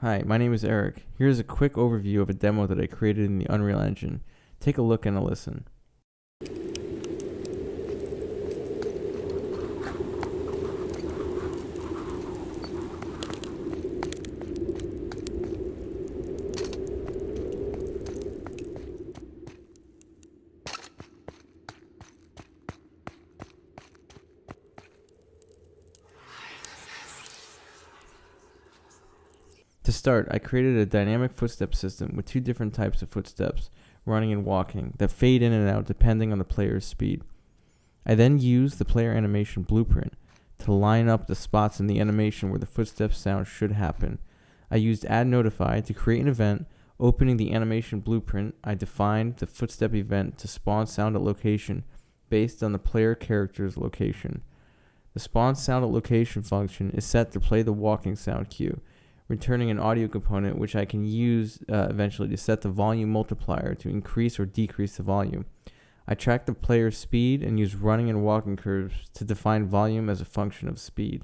Hi, my name is Eric. Here's a quick overview of a demo that I created in the Unreal Engine. Take a look and a listen. To start, I created a dynamic footstep system with two different types of footsteps, running and walking, that fade in and out depending on the player's speed. I then used the player animation blueprint to line up the spots in the animation where the footstep sound should happen. I used add notify to create an event. Opening the animation blueprint, I defined the footstep event to spawn sound at location based on the player character's location. The spawn sound at location function is set to play the walking sound cue, returning an audio component which I can use eventually to set the volume multiplier to increase or decrease the volume. I track the player's speed and use running and walking curves to define volume as a function of speed.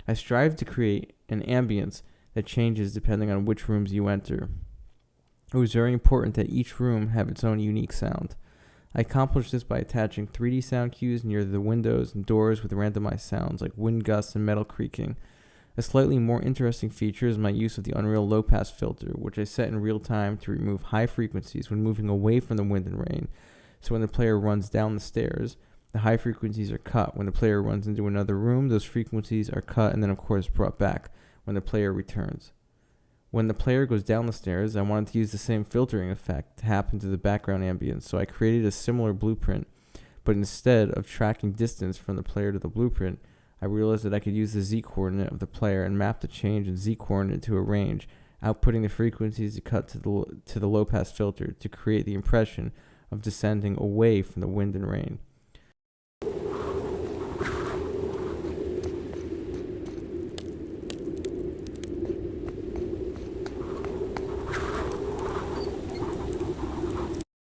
I strive to create an ambience that changes depending on which rooms you enter. It was very important that each room have its own unique sound. I accomplished this by attaching 3D sound cues near the windows and doors with randomized sounds like wind gusts and metal creaking. A slightly more interesting feature is my use of the Unreal low-pass filter, which I set in real time to remove high frequencies when moving away from the wind and rain. So when the player runs down the stairs, the high frequencies are cut. When the player runs into another room, those frequencies are cut and then of course brought back when the player returns. When the player goes down the stairs, I wanted to use the same filtering effect to happen to the background ambience, so I created a similar blueprint, but instead of tracking distance from the player to the blueprint, I realized that I could use the z-coordinate of the player and map the change in z-coordinate to a range, outputting the frequencies to cut to the low-pass filter to create the impression of descending away from the wind and rain.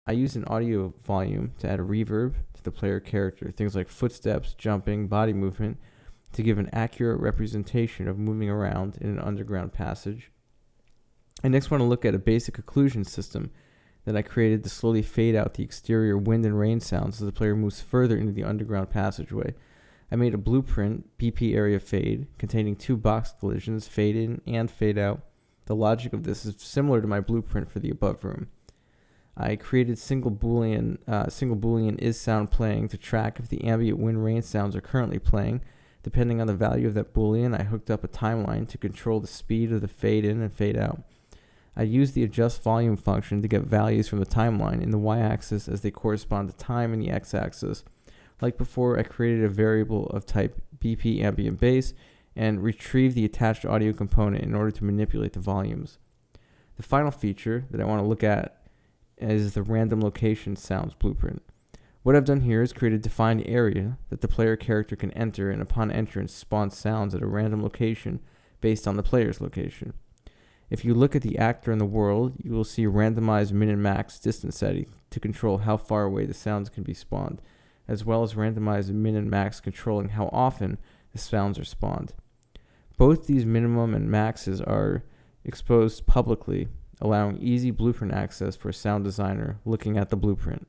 I used an audio volume to add a reverb to the player character, things like footsteps, jumping, body movement, to give an accurate representation of moving around in an underground passage. I next want to look at a basic occlusion system that I created to slowly fade out the exterior wind and rain sounds as the player moves further into the underground passageway. I made a blueprint, BP area fade, containing two box collisions, fade in and fade out. The logic of this is similar to my blueprint for the above room. I created single boolean is sound playing to track if the ambient wind rain sounds are currently playing. Depending on the value of that boolean, I hooked up a timeline to control the speed of the fade in and fade out. I used the adjust volume function to get values from the timeline in the y-axis as they correspond to time in the x-axis. Like before, I created a variable of type BP ambient bass and retrieved the attached audio component in order to manipulate the volumes. The final feature that I want to look at is the random location sounds blueprint. What I've done here is create a defined area that the player character can enter, and upon entrance spawn sounds at a random location based on the player's location. If you look at the actor in the world, you will see randomized min and max distance setting to control how far away the sounds can be spawned, as well as randomized min and max controlling how often the sounds are spawned. Both these minimum and maxes are exposed publicly, allowing easy blueprint access for a sound designer looking at the blueprint.